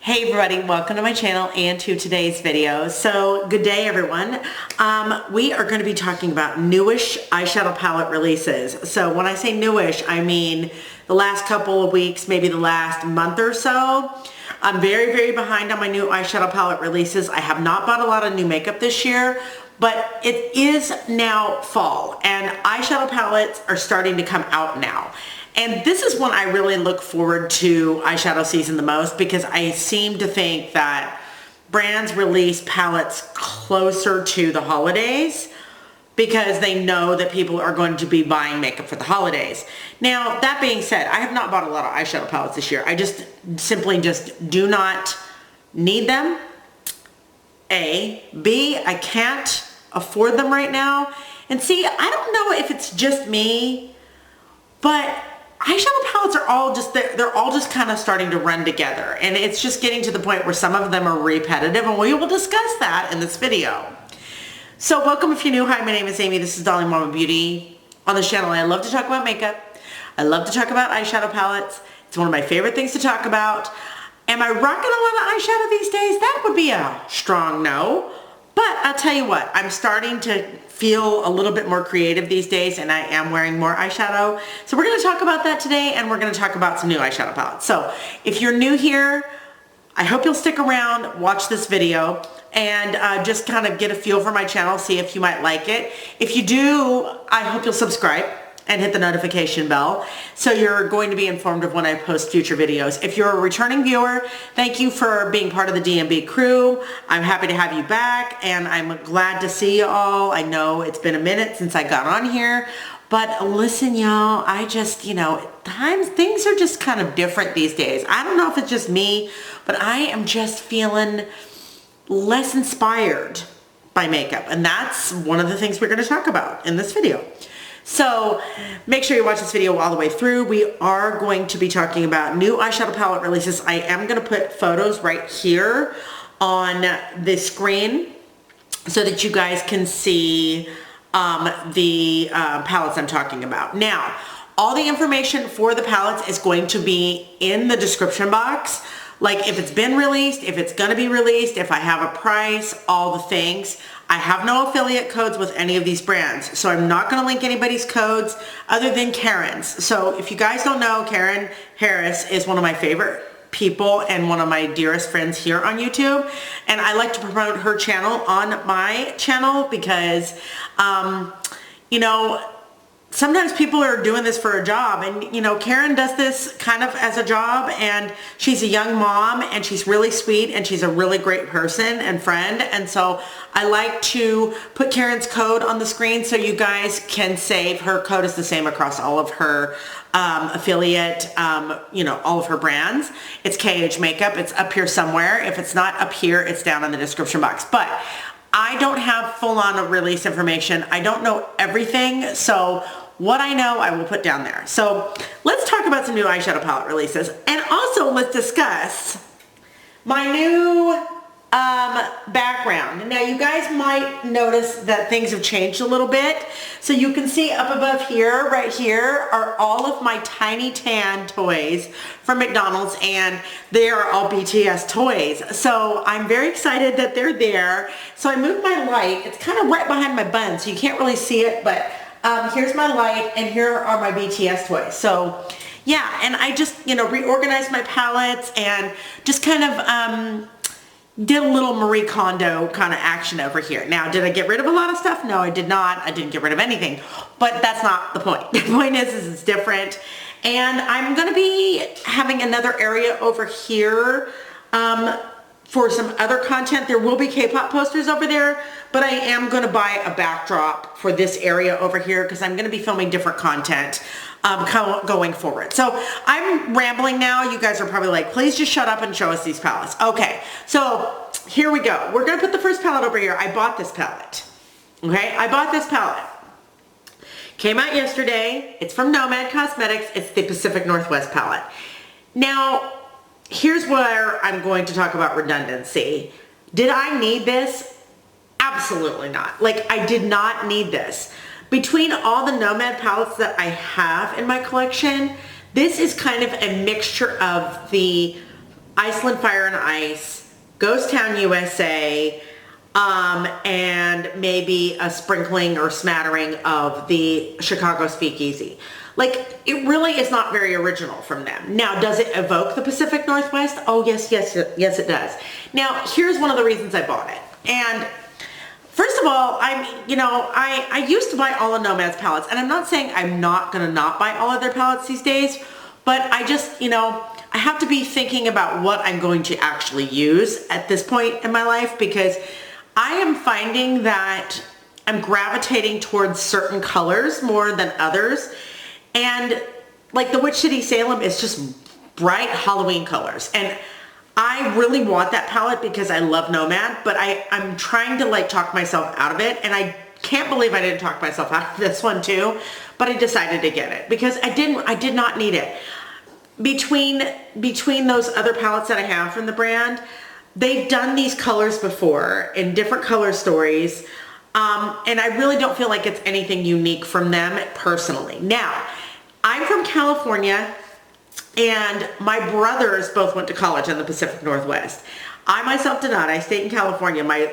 Hey everybody, welcome to my channel and to today's video. So good day everyone. We are going to be talking about newish eyeshadow palette releases. So when I say newish, I mean the last couple of weeks, maybe the last month or so. I'm very behind on my new eyeshadow palette releases. I have not bought a lot of new makeup this year, but it is now fall and eyeshadow palettes are starting to come out now. And this is when I really look forward to eyeshadow season the most, because I seem to think that brands release palettes closer to the holidays because they know that people are going to be buying makeup for the holidays. Now, that being said, I have not bought a lot of eyeshadow palettes this year. I simply do not need them. A. B, I can't afford them right now. And C, I don't know if it's just me, but eyeshadow palettes are all just, they're all just kind of starting to run together. And it's just getting to the point where some of them are repetitive, and we will discuss that in this video. So welcome if you're new. Hi, my name is Amy. This is Dolly, Mom of Beauty. On this channel, I love to talk about makeup. I love to talk about eyeshadow palettes. It's one of my favorite things to talk about. Am I rocking a lot of eyeshadow these days? That would be a strong no. But I'll tell you what, I'm starting to feel a little bit more creative these days, and I am wearing more eyeshadow. So we're going to talk about that today, and we're going to talk about some new eyeshadow palettes. So if you're new here, I hope you'll stick around, watch this video, and just kind of get a feel for my channel, see if you might like it. If you do, I hope you'll subscribe and hit the notification bell so you're going to be informed of when I post future videos. If you're a returning viewer, thank you for being part of the DMB crew. I'm happy to have you back, and I'm glad to see you all. I know it's been a minute since I got on here, but listen y'all, I just, things are just kind of different these days. I don't know if it's just me, but I am just feeling less inspired by makeup, and that's one of the things we're going to talk about in this video. So make sure you watch this video all the way through. We are going to be talking about new eyeshadow palette releases. I am going to put photos right here on the screen so that you guys can see the palettes I'm talking about. Now, all the information for the palettes is going to be in the description box. Like if it's been released, if it's going to be released, if I have a price, all the things. I have no affiliate codes with any of these brands, so I'm not going to link anybody's codes other than Karen's. So if you guys don't know, Karen Harris is one of my favorite people and one of my dearest friends here on YouTube, and I like to promote her channel on my channel because, sometimes people are doing this for a job, and Karen does this kind of as a job, and she's a young mom, and she's really sweet, and she's a really great person and friend, and so I like to put Karen's code on the screen so you guys can save. Her code is the same across all of her affiliate, all of her brands. It's KH Makeup. It's up here somewhere. If it's not up here, it's down in the description box. But I don't have full-on release information. I don't know everything, so what I know, I will put down there. So let's talk about some new eyeshadow palette releases, and also let's discuss my new background. Now you guys might notice that things have changed a little bit. So you can see up above here, right here, are all of my tiny tan toys from McDonald's, and they are all BTS toys. So I'm very excited that they're there. So I moved my light. It's kind of right behind my bun, so you can't really see it, but here's my light, and here are my BTS toys. So yeah, and I just, reorganized my palettes and just kind of did a little Marie Kondo kind of action over here. Now, did I get rid of a lot of stuff? No, I did not. I didn't get rid of anything, but that's not the point. The point is it's different, and I'm going to be having another area over here for some other content. There will be K-pop posters over there, but I am going to buy a backdrop for this area over here because I'm going to be filming different content going forward. So I'm rambling now. You guys are probably like, please just shut up and show us these palettes. Okay, so here we go. We're going to put the first palette over here. I bought this palette. Okay, I bought this palette. Came out yesterday. It's from Nomad Cosmetics. It's the Pacific Northwest palette. Now, here's where I'm going to talk about redundancy. Did I need this? Absolutely not. Like, I did not need this. Between all the Nomad palettes that I have in my collection, this is kind of a mixture of the Iceland Fire and Ice, Ghost Town USA, and maybe a sprinkling or smattering of the Chicago Speakeasy. Like, it really is not very original from them. Now, does it evoke the Pacific Northwest? Oh, yes, it does. Now, here's one of the reasons I bought it. And first of all, I used to buy all of Nomad's palettes, and I'm not saying I'm not going to not buy all of their palettes these days, but I just, I have to be thinking about what I'm going to actually use at this point in my life, because I am finding that I'm gravitating towards certain colors more than others. And like the Witch City Salem is just bright Halloween colors. And I really want that palette because I love Nomad, but I'm trying to like talk myself out of it. And I can't believe I didn't talk myself out of this one too, but I decided to get it because I did not need it. Between those other palettes that I have from the brand, they've done these colors before in different color stories. And I really don't feel like it's anything unique from them personally. Now, I'm from California and my brothers both went to college in the Pacific Northwest. I myself did not. I stayed in California. My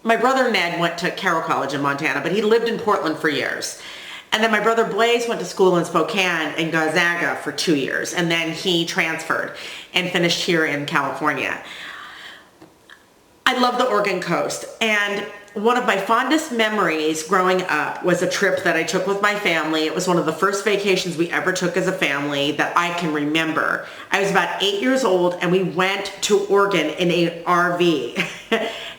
brother Ned went to Carroll College in Montana, but he lived in Portland for years. And then my brother Blaze went to school in Spokane and Gonzaga for 2 years. And then he transferred and finished here in California. I love the Oregon coast. And one of my fondest memories growing up was a trip that I took with my family. It was one of the first vacations we ever took as a family that I can remember. I was about 8 years old and we went to Oregon in an RV.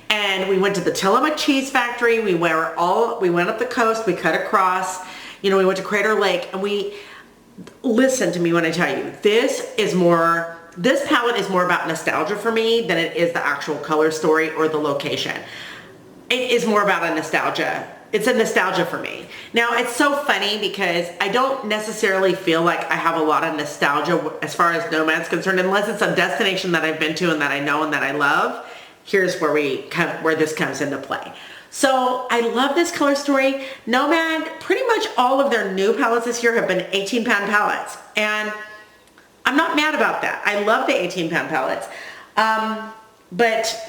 And we went to the Tillamook Cheese Factory. We went up the coast, we cut across, we went to Crater Lake, and listen to me when I tell you, this palette is more about nostalgia for me than it is the actual color story or the location. It is more about a nostalgia. It's a nostalgia for me. Now, it's so funny because I don't necessarily feel like I have a lot of nostalgia as far as Nomad's concerned, unless it's a destination that I've been to and that I know and that I love. Here's where this comes into play. So I love this color story. Nomad, pretty much all of their new palettes this year have been 18-pound palettes. And I'm not mad about that. I love the 18-pound palettes. But,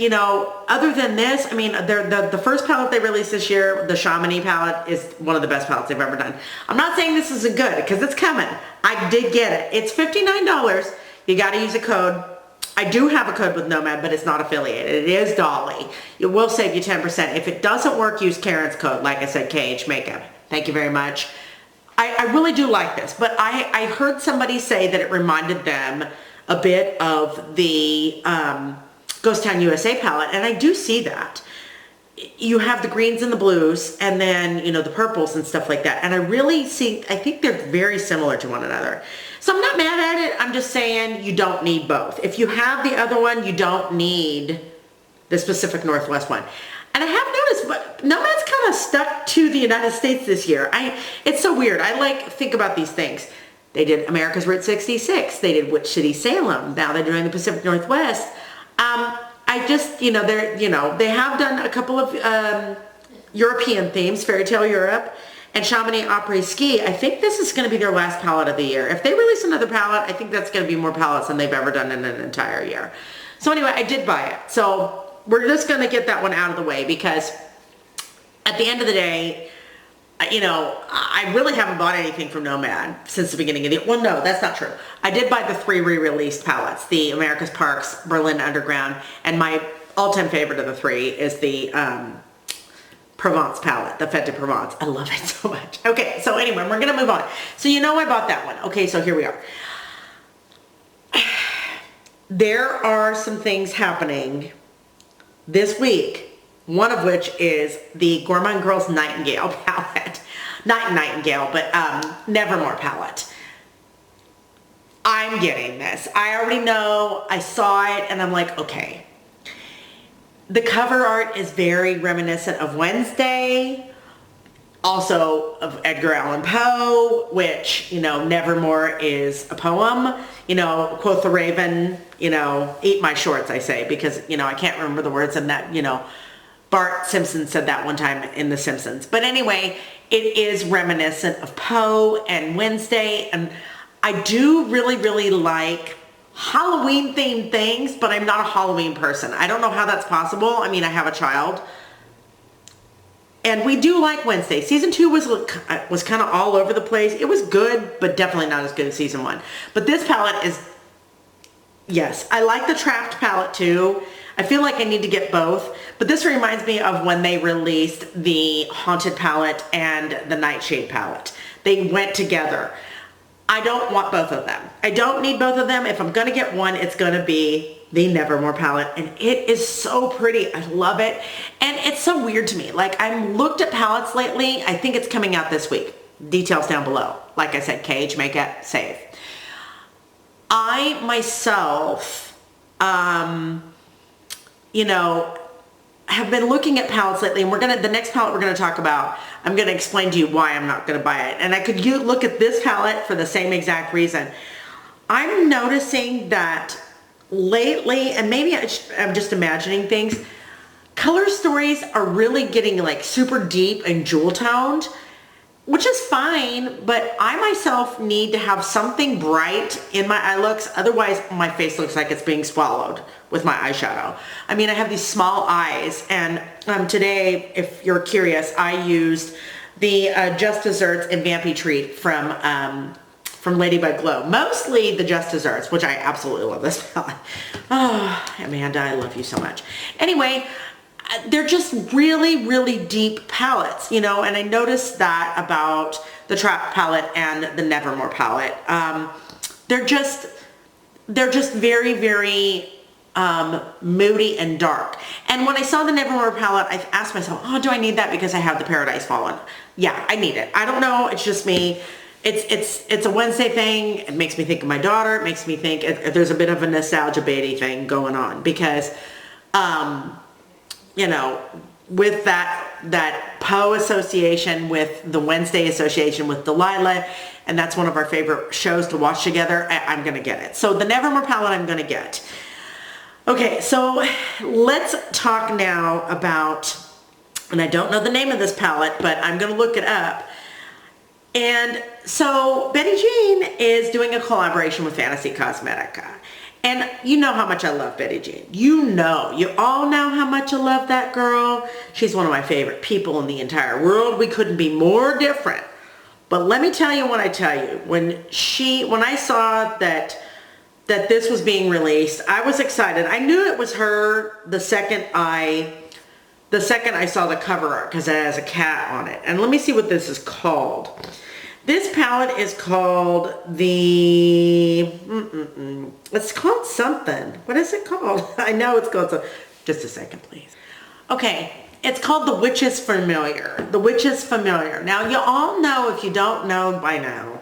other than this, the first palette they released this year, the Chamonix palette, is one of the best palettes they've ever done. I'm not saying this isn't good, because it's coming. I did get it. It's $59. You got to use a code. I do have a code with Nomad, but it's not affiliated. It is Dolly. It will save you 10%. If it doesn't work, use Karen's code. Like I said, KH Makeup. Thank you very much. I really do like this, but I heard somebody say that it reminded them a bit of the Ghost Town USA palette, and I do see that. You have the greens and the blues, and then, the purples and stuff like that. And I think they're very similar to one another. So I'm not mad at it. I'm just saying you don't need both. If you have the other one, you don't need the Pacific Northwest one. And I have noticed, but Nomad's kind of stuck to the United States this year. It's so weird. I think about these things. They did America's Route 66. They did Witch City Salem. Now they're doing the Pacific Northwest. They have done a couple of European themes, Fairy Tale Europe, and Chamonix Après Ski. I think this is going to be their last palette of the year. If they release another palette, I think that's going to be more palettes than they've ever done in an entire year. So anyway, I did buy it. So we're just going to get that one out of the way because at the end of the day, I really haven't bought anything from Nomad since the beginning of the year. Well, no, that's not true. I did buy the 3 re-released palettes, the America's Parks, Berlin Underground, and my all-time favorite of the 3 is the Provence palette, the Fête de Provence. I love it so much. Okay, so anyway, we're going to move on. So I bought that one. Okay, so here we are. There are some things happening this week, one of which is the Gourmande Girls Nightingale palette. Not Nightingale, but Nevermore palette. I'm getting this. I already know. I saw it and I'm like, okay. The cover art is very reminiscent of Wednesday, also of Edgar Allan Poe, which, Nevermore is a poem. Quoth the raven, eat my shorts, I say, because, I can't remember the words in that, Bart Simpson said that one time in The Simpsons. But anyway, it is reminiscent of Poe and Wednesday, and I do really, really like Halloween themed things, but I'm not a Halloween person. I don't know how that's possible. I mean, I have a child. And we do like Wednesday. Season 2 was kind of all over the place. It was good, but definitely not as good as season 1. But this palette is, yes, I like the Trapped palette too. I feel like I need to get both. But this reminds me of when they released the Haunted palette and the Nightshade palette. They went together. I don't want both of them. I don't need both of them. If I'm going to get one, it's going to be the Nevermore palette, and it is so pretty. I love it. And it's so weird to me. Like, I've looked at palettes lately. I think it's coming out this week. Details down below. Like I said, Cage, Make It, Save. I myself, you know, have been looking at palettes lately, and the next palette we're gonna talk about, I'm gonna explain to you why I'm not gonna buy it. And I could look at this palette for the same exact reason. I'm noticing that lately, and maybe I'm just imagining things, color stories are really getting like super deep and jewel toned, which is fine, but I myself need to have something bright in my eye looks, otherwise my face looks like it's being swallowed with my eyeshadow. I mean, I have these small eyes, and today, if you're curious, I used the Just Desserts and Vampy Treat from Ladybug Glow. Mostly the Just Desserts, which I absolutely love this palette. Oh, Amanda, I love you so much. Anyway, they're just really, really deep palettes, you know, and I noticed that about the Trap palette and the Nevermore palette. They're just very, very moody and dark. And when I saw the Nevermore palette, I asked myself, oh, do I need that because I have the Paradise Fallen? Yeah, I need it. I don't know, it's just me. It's a Wednesday thing. It makes me think of my daughter. It makes me think there's a bit of a nostalgia baity thing going on because, you know, with that Poe association with the Wednesday association with Delilah, and that's one of our favorite shows to watch together, I'm going to get it. So the Nevermore palette I'm going to get. Okay, so let's talk now about, and I don't know the name of this palette, but I'm going to look it up. And so Betty Jean is doing a collaboration with Fantasy Cosmetica. And you know how much I love Betty Jean. You all know how much I love that girl. She's one of my favorite people in the entire world. We couldn't be more different. But let me tell you what I tell you. When I saw that this was being released, I was excited. I knew it was her the second I saw the cover art because it has a cat on it. And let me see what this is called. This palette is called it's called something. What is it called? I know it's called something. Just a second, please. Okay, it's called The Witch's Familiar. The Witch's Familiar. Now, you all know, if you don't know by now,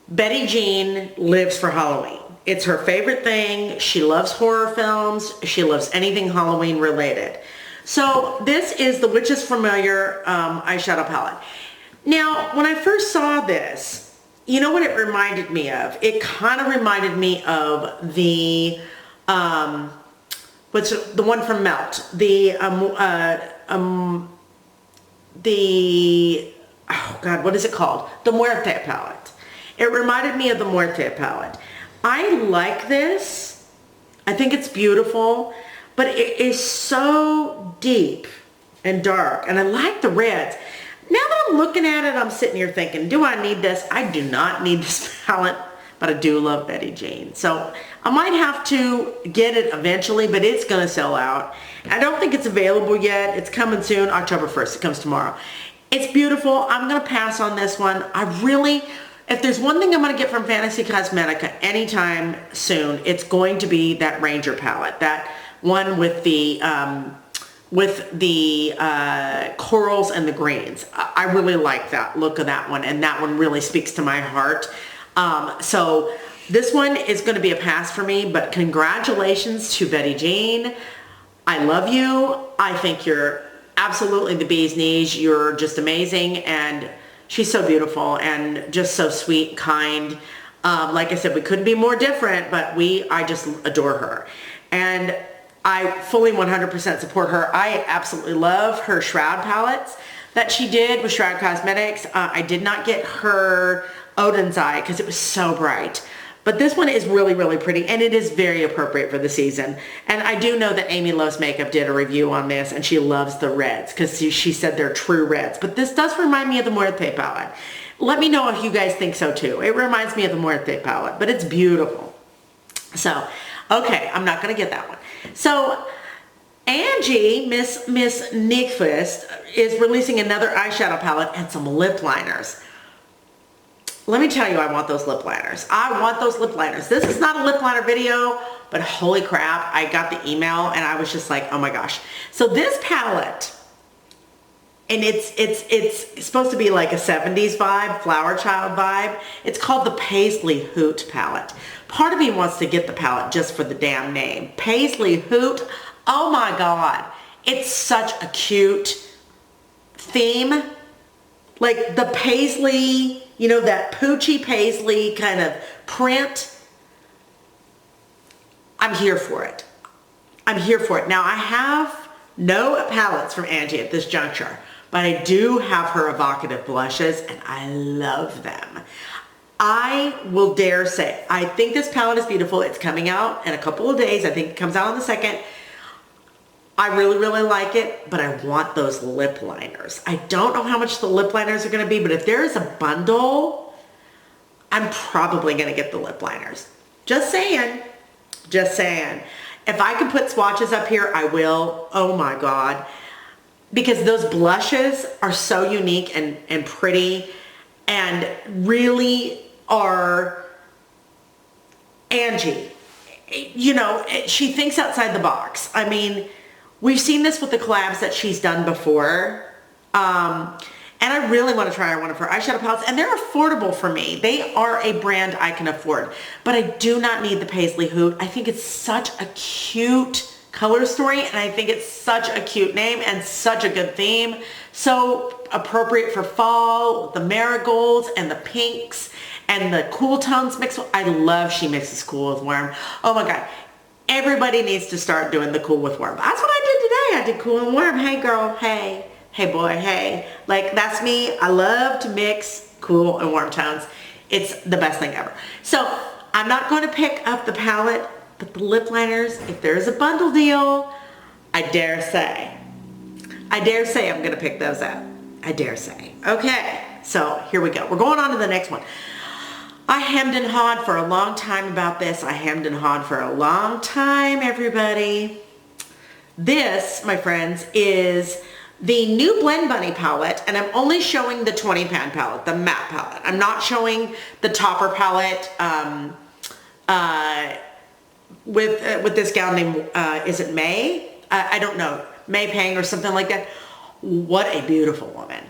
Betty Jean lives for Halloween. It's her favorite thing. She loves horror films. She loves anything Halloween related. So this is the Witch's Familiar eyeshadow palette. Now, when I first saw this, you know what it reminded me of? It kind of reminded me of the, what's the one from Melt? Oh God, what is it called? The Muerte palette. It reminded me of the Muerte palette. I like this. I think it's beautiful, but it is so deep and dark, and I like the reds. Now that I'm looking at it, I'm sitting here thinking, do I need this? I do not need this palette, but I do love Betty Jean. So I might have to get it eventually, but it's going to sell out. I don't think it's available yet. It's coming soon, October 1st. It comes tomorrow. It's beautiful. I'm going to pass on this one. If there's one thing I'm going to get from Fantasy Cosmetica anytime soon, it's going to be that Ranger palette. That one with the corals and the greens. I really like that look of that one, and that one really speaks to my heart. So this one is going to be a pass for me, but congratulations to Betty Jean. I love you. I think you're absolutely the bee's knees. You're just amazing, and she's so beautiful and just so sweet, kind. Like I said, we couldn't be more different, but I just adore her. And I fully 100% support her. I absolutely love her Shroud palettes that she did with Shroud Cosmetics. I did not get her Odin's Eye because it was so bright. But this one is really, really pretty, and it is very appropriate for the season. And I do know that Amy Loves Makeup did a review on this, and she loves the reds because she said they're true reds. But this does remind me of the Muerte palette. Let me know if you guys think so too. It reminds me of the Muerte palette, but it's beautiful. So, okay, I'm not going to get that one. So, Angie, Miss Nyqvist, is releasing another eyeshadow palette and some lip liners. Let me tell you, I want those lip liners. I want those lip liners. This is not a lip liner video, but holy crap, I got the email and I was just like, oh my gosh. So this palette, and it's supposed to be like a 70s vibe, flower child vibe. It's called the Paisley Hoot palette. Part of me wants to get the palette just for the damn name. Paisley Hoot, oh my God. It's such a cute theme. Like the Paisley, you know, that poochy Paisley kind of print. I'm here for it. I'm here for it. Now I have no palettes from Angie at this juncture, but I do have her evocative blushes and I love them. I will dare say, I think this palette is beautiful. It's coming out in a couple of days. I think it comes out on the 2nd. I really, really like it, but I want those lip liners. I don't know how much the lip liners are going to be, but if there is a bundle, I'm probably going to get the lip liners. Just saying. Just saying. If I could put swatches up here, I will. Oh my God. Because those blushes are so unique and pretty and really are Angie. You know, she thinks outside the box. I mean, we've seen this with the collabs that she's done before. And I really want to try one of her eyeshadow palettes. And they're affordable for me. They are a brand I can afford. But I do not need the Paisley Hoot. I think it's such a cute color story. And I think it's such a cute name and such a good theme. So appropriate for fall, the marigolds and the pinks and the cool tones mixed. I love she mixes cool with warm. Oh my God. Everybody needs to start doing the cool with warm. That's what I did today. I did cool and warm. Hey girl, hey. Hey boy, hey. Like that's me. I love to mix cool and warm tones. It's the best thing ever. So I'm not going to pick up the palette, but the lip liners, if there's a bundle deal, I dare say I'm going to pick those up. I dare say. Okay, so here we go. We're going on to the next one. I hemmed and hawed for a long time about this. I hemmed and hawed for a long time, everybody. This, my friends, is the new Blend Bunny palette, and I'm only showing the 20 pan palette, the matte palette. I'm not showing the topper palette with this gal named, is it May? I don't know, May Pang or something like that. What a beautiful woman.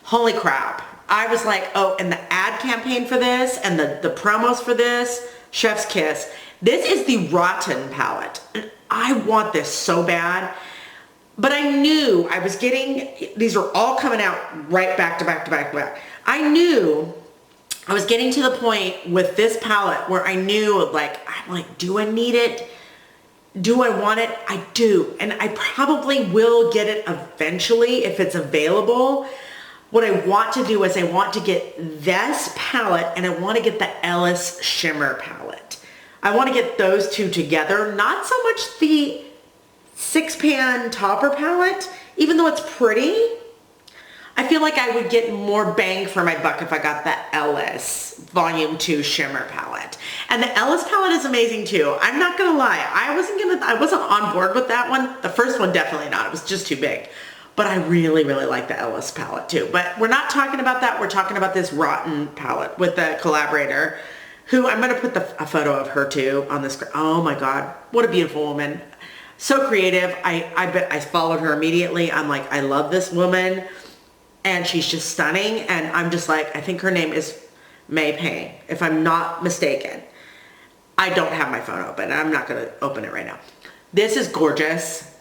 Holy crap. I was like, oh, and the ad campaign for this and the promos for this, chef's kiss. This is the Rotten palette. And I want this so bad. But I knew I was getting, these are all coming out right back to back to back to back. I knew I was getting to the point with this palette where I knew like, I'm like, do I need it? Do I want it? I do. And I probably will get it eventually if it's available. What I want to do is I want to get this palette and I want to get the Ellis Shimmer palette. I want to get those two together. Not so much the 6-pan topper palette, even though it's pretty. I feel like I would get more bang for my buck if I got the Ellis Volume 2 Shimmer palette. And the Ellis palette is amazing too. I'm not gonna lie, I wasn't on board with that one. The first one definitely not. It was just too big. But I really, really like the Ellis palette too. But we're not talking about that. We're talking about this Rotten palette with the collaborator, who I'm gonna put a photo of her too on the screen. Oh my God, what a beautiful woman. So creative. I followed her immediately. I'm like, I love this woman. And she's just stunning. And I'm just like, I think her name is May Pang, if I'm not mistaken. I don't have my phone open. I'm not going to open it right now. This is gorgeous.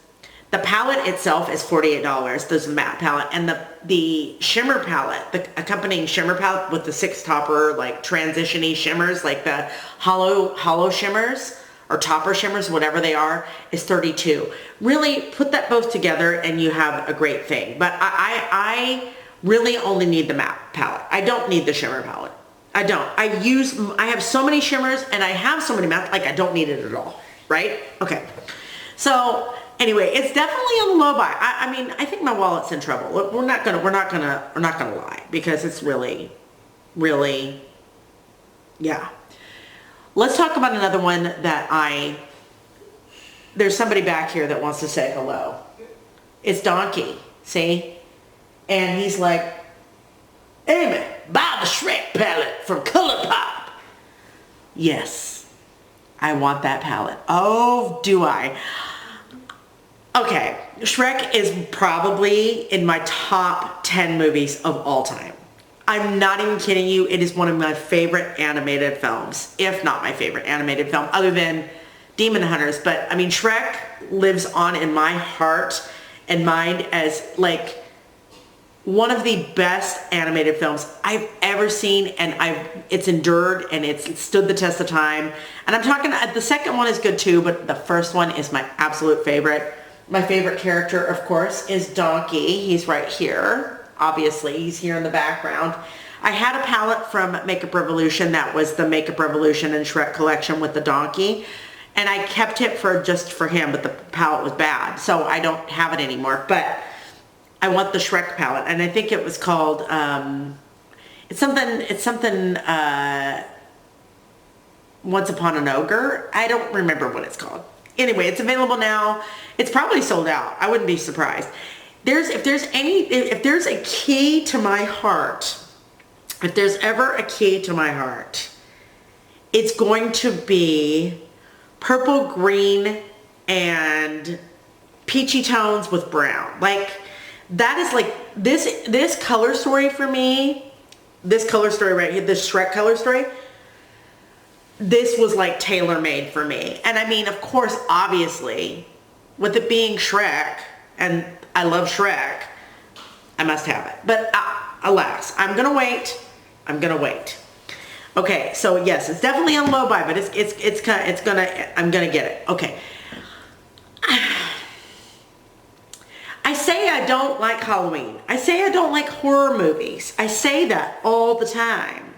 The palette itself is $48. There's a matte palette. And the shimmer palette, the accompanying shimmer palette with the 6 topper, like transition-y shimmers, like the hollow shimmers, or topper shimmers, whatever they are, is $32. Really put that both together and you have a great thing. But I really only need the matte palette. I don't need the shimmer palette. I don't. I have so many shimmers and I have so many matte, like I don't need it at all, right? Okay. So anyway, it's definitely on the low buy. I mean, I think my wallet's in trouble. We're not gonna lie because it's really, yeah. Let's talk about another one that there's somebody back here that wants to say hello. It's Donkey, see? And he's like, Amy, buy the Shrek palette from Colourpop. Yes, I want that palette. Oh, do I? Okay, Shrek is probably in my top 10 movies of all time. I'm not even kidding you. It is one of my favorite animated films, if not my favorite animated film, other than Demon Hunters. But I mean, Shrek lives on in my heart and mind as like one of the best animated films I've ever seen, and it's endured and it's stood the test of time. And I'm talking, the second one is good too, but the first one is my absolute favorite. My favorite character, of course, is Donkey. He's right here. Obviously, he's here in the background. I had a palette from Makeup Revolution that was the Makeup Revolution and Shrek collection with the Donkey. And I kept it just for him, but the palette was bad. So I don't have it anymore. But I want the Shrek palette. And I think it was called, it's something, Once Upon an Ogre. I don't remember what it's called. Anyway, it's available now. It's probably sold out. I wouldn't be surprised. If there's a key to my heart, if there's ever a key to my heart, it's going to be purple, green, and peachy tones with brown. Like, that is like, this color story for me, this color story right here, this Shrek color story, this was like tailor-made for me. And I mean, of course, obviously, with it being Shrek, and I love Shrek, I must have it. But alas, I'm gonna wait. Okay, so yes, it's definitely on low buy, but I'm gonna get it. Okay. I say I don't like Halloween. I say I don't like horror movies. I say that all the time.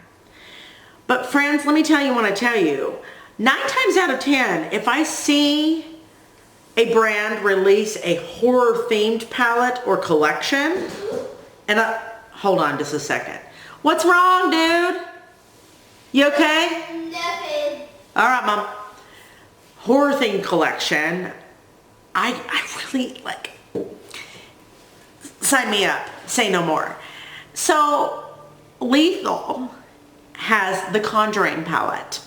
But friends, let me tell you what I tell you. 9 times out of 10, if I see a brand release a horror themed palette or collection, and hold on just a second. What's wrong, dude? You okay? Nothing. All right, Mom. Horror themed collection, I really like, sign me up, say no more. So Lethal has the Conjuring palette.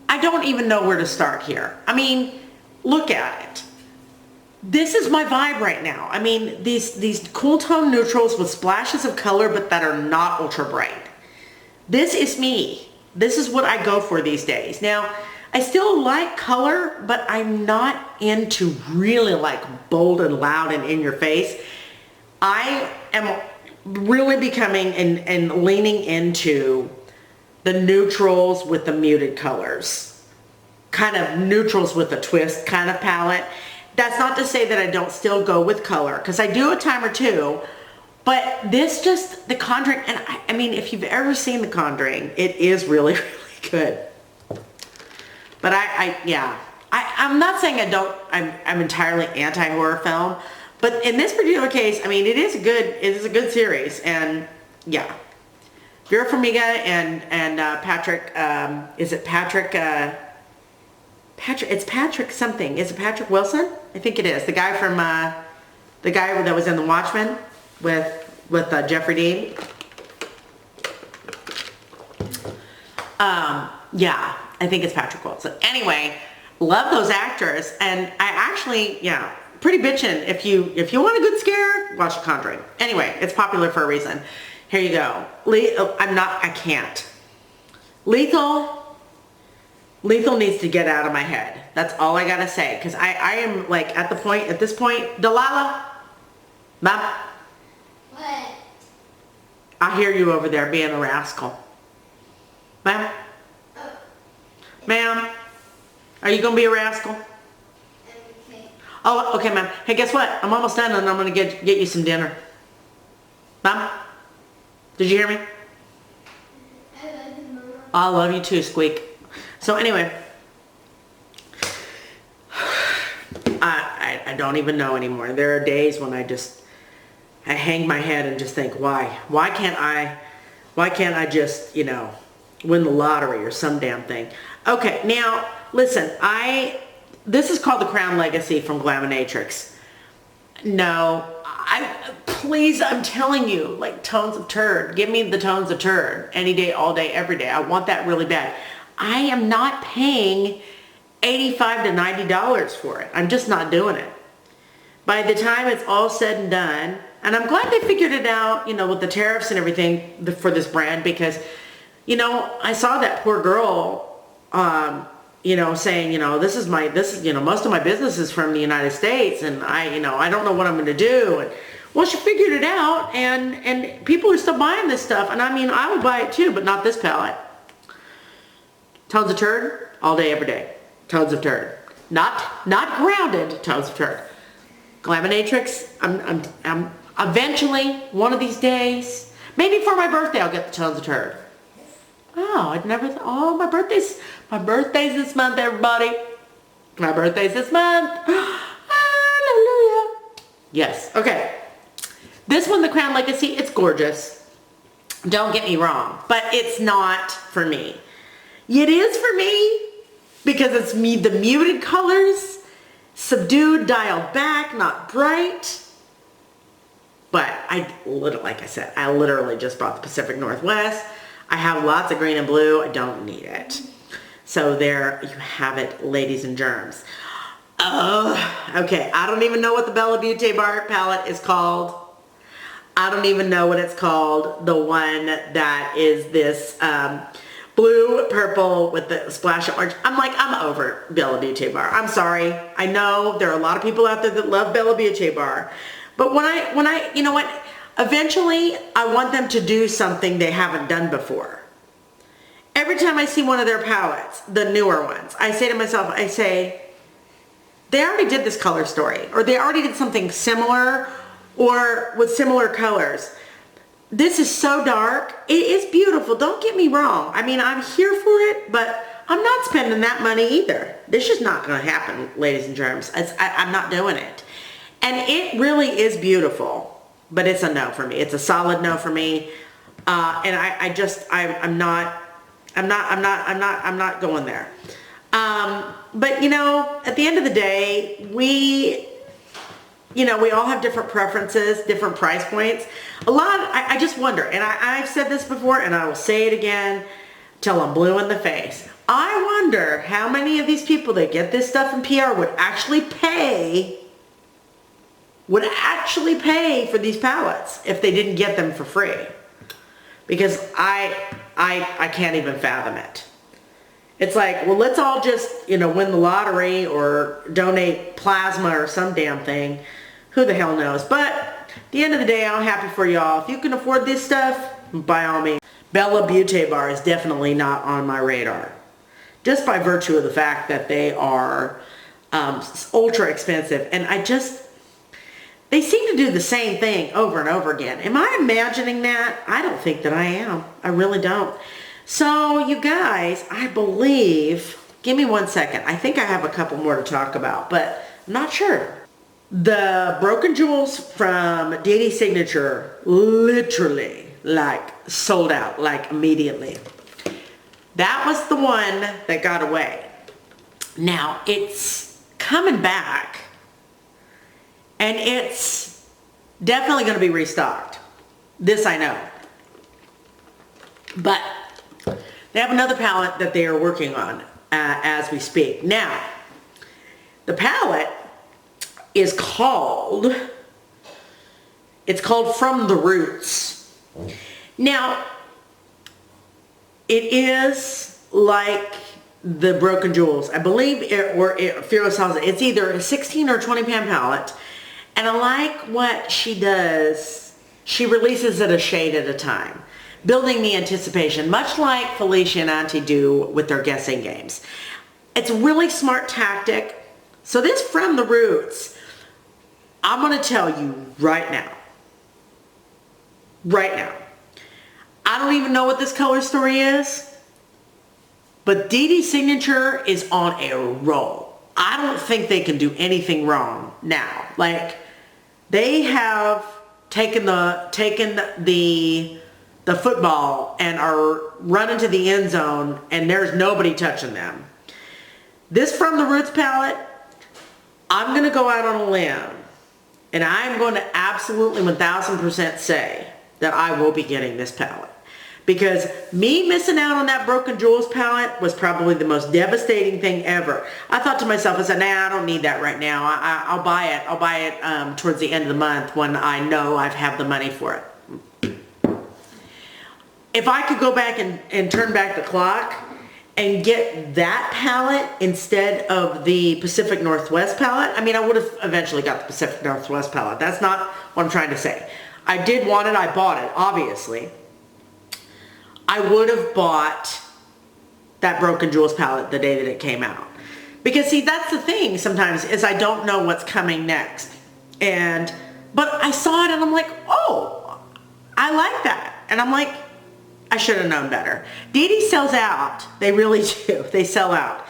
I don't even know where to start here. I mean, look at it. This is my vibe right now. I mean, these cool tone neutrals with splashes of color, but that are not ultra bright. This is me. This is what I go for these days. Now, I still like color, but I'm not into really like bold and loud and in your face. I am really becoming and leaning into the neutrals with the muted colors, kind of neutrals with a twist kind of palette. That's not to say that I don't still go with color, because I do a time or two, but this just, the Conjuring, and I mean, if you've ever seen the Conjuring, it is really, really good. But I'm not saying I'm entirely anti-horror film, but in this particular case, I mean, it is a good series, and yeah. Vera Farmiga and Patrick, is it Patrick, it's Patrick something. Is it Patrick Wilson? I think it is. The guy from, the guy that was in The Watchmen with Jeffrey Dean. Yeah, I think it's Patrick Wilson. Anyway, love those actors, and I actually, yeah, pretty bitchin'. If you want a good scare, watch The Conjuring. Anyway, it's popular for a reason. Here you go. I can't. Lethal needs to get out of my head. That's all I gotta say. Because I am like at this point, Delilah, Mom. What? I hear you over there being a rascal. Ma'am? Oh. Ma'am? Are you gonna be a rascal? Okay. Oh, okay, ma'am. Hey, guess what? I'm almost done and I'm gonna get you some dinner. Mom? Did you hear me? I love you too, Squeak. So anyway, I don't even know anymore. There are days when I hang my head and just think, why? Why can't I just, you know, win the lottery or some damn thing? Okay, now, listen, this is called the Crown Legacy from Glaminatrix. No, please, I'm telling you, like tones of turd. Give me the tones of turd any day, all day, every day. I want that really bad. I am not paying $85 to $90 for it. I'm just not doing it. By the time it's all said and done, and I'm glad they figured it out, you know, with the tariffs and everything for this brand, because, you know, I saw that poor girl, you know, saying, you know, this is, you know, most of my business is from the United States, and you know, I don't know what I'm going to do. And, well, she figured it out, and people are still buying this stuff. And I mean, I would buy it too, but not this palette. Tones of turd, all day, every day. Tones of turd. Not grounded tones of turd. Glaminatrix, I'm eventually, one of these days, maybe for my birthday, I'll get the tones of turd. Oh, I'd never, oh, my birthday's this month, everybody. My birthday's this month. Hallelujah. Yes, okay. This one, the Crown Legacy, it's gorgeous. Don't get me wrong, but it's not for me. It is for me because it's the muted colors, subdued, dialed back, not bright. But like I said, I literally just bought the Pacific Northwest. I have lots of green and blue. I don't need it. So there you have it, ladies and germs. Okay, I don't even know what the Bella Beaute bar palette is called. I don't even know what it's called. The one that is this blue, purple with the splash of orange. I'm over Bella Beaute bar. I'm sorry. I know there are a lot of people out there that love Bella Beaute bar. But when I, you know what? Eventually, I want them to do something they haven't done before. Every time I see one of their palettes, the newer ones, I say to myself, they already did this color story, or they already did something similar, or with similar colors. This is so dark. It is beautiful. Don't get me wrong. I mean, I'm here for it, but I'm not spending that money either. This is not going to happen, ladies and germs. I'm not doing it. And it really is beautiful, but it's a no for me. It's a solid no for me. And I'm not going there. But you know, at the end of the day, we all have different preferences, different price points. I just wonder, and I've said this before, and I will say it again till I'm blue in the face. I wonder how many of these people that get this stuff in PR would actually pay for these palettes if they didn't get them for free. Because I can't even fathom it. It's like, well, let's all just, win the lottery or donate plasma or some damn thing. Who the hell knows? But at the end of the day, I'm happy for y'all. If you can afford this stuff, by all means. Bella Beaute bar is definitely not on my radar. Just by virtue of the fact that they are ultra expensive. And they seem to do the same thing over and over again. Am I imagining that? I don't think that I am. I really don't. So you guys, I believe, give me 1 second. I think I have a couple more to talk about, but I'm not sure. The Broken Jewels from Dee Dee Signature literally sold out immediately. That was the one that got away. Now it's coming back and it's definitely going to be restocked. This I know. But they have another palette that they are working on as we speak. Now, the palette is called From the Roots. Now, it is like the Broken Jewels. I believe Fearless House, it's either a 16 or 20 pan palette. And I like what she does. She releases it a shade at a time, building the anticipation, much like Felicia and Auntie do with their guessing games. It's a really smart tactic. So this From the Roots, I'm going to tell you right now, I don't even know what this color story is. But Dee Dee's Signature is on a roll. I don't think they can do anything wrong now. Like, they have taken the football and are running to the end zone, and there's nobody touching them. This From the Roots palette, I'm going to go out on a limb, and I'm going to absolutely 1000% say that I will be getting this palette. Because me missing out on that Broken Jewels palette was probably the most devastating thing ever. I thought to myself, I said, nah, I don't need that right now. I'll buy it. I'll buy it towards the end of the month when I know I have the money for it. If I could go back and turn back the clock and get that palette instead of the Pacific Northwest palette, I mean, I would have eventually got the Pacific Northwest palette. That's not what I'm trying to say. I did want it. I bought it, obviously. I would have bought that Broken Jewels palette the day that it came out. Because, see, that's the thing sometimes, is I don't know what's coming next. But I saw it and I'm like, oh, I like that. And I'm like, I should have known better. Dee Dee sells out. They really do. They sell out.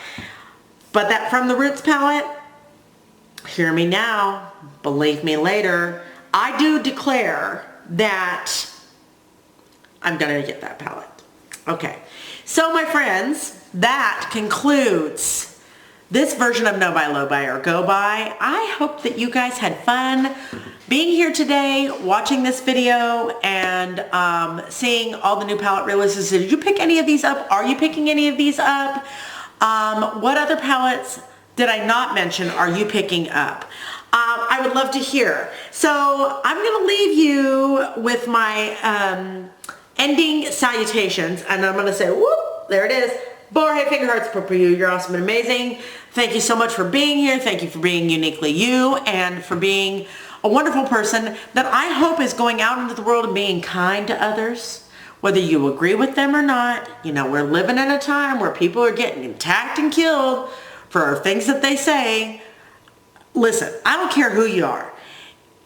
But that From the Roots palette, hear me now, believe me later, I do declare that I'm going to get that palette. Okay. So, my friends, that concludes this version of No Buy, Low Buy, or Go Buy. I hope that you guys had fun being here today, watching this video, and seeing all the new palette releases. Did you pick any of these up? Are you picking any of these up? What other palettes did I not mention are you picking up? I would love to hear. So I'm going to leave you with my ending salutations, and I'm going to say, whoop, there it is. Borahae finger hearts for you. You're awesome and amazing. Thank you so much for being here. Thank you for being uniquely you, and for being a wonderful person that I hope is going out into the world and being kind to others. Whether you agree with them or not, you know, we're living in a time where people are getting attacked and killed for things that they say. Listen, I don't care who you are.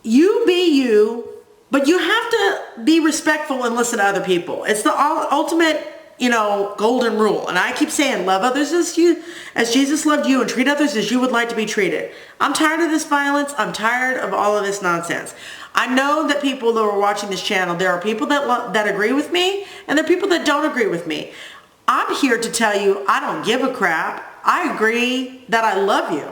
You be you, but you have to be respectful and listen to other people. It's the ultimate, you know, golden rule. And I keep saying, love others as Jesus loved you, and treat others as you would like to be treated. I'm tired of this violence. I'm tired of all of this nonsense. I know that people that are watching this channel, there are people that agree with me, and there are people that don't agree with me. I'm here to tell you, I don't give a crap. I agree that I love you.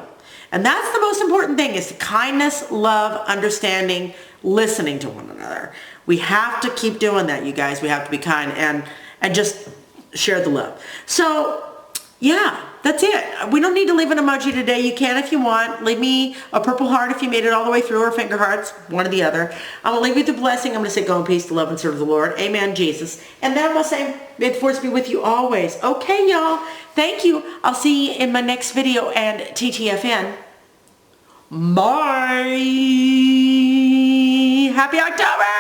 And that's the most important thing, is kindness, love, understanding, listening to one another. We have to keep doing that, you guys. We have to be kind and just share the love. So, yeah, that's it. We don't need to leave an emoji today. You can if you want. Leave me a purple heart if you made it all the way through, or finger hearts, one or the other. I'm going to leave you with the blessing. I'm going to say, go in peace to love and serve the Lord. Amen, Jesus. And then I'm going to say, may the force be with you always. Okay, y'all. Thank you. I'll see you in my next video, and TTFN. Bye. Happy October!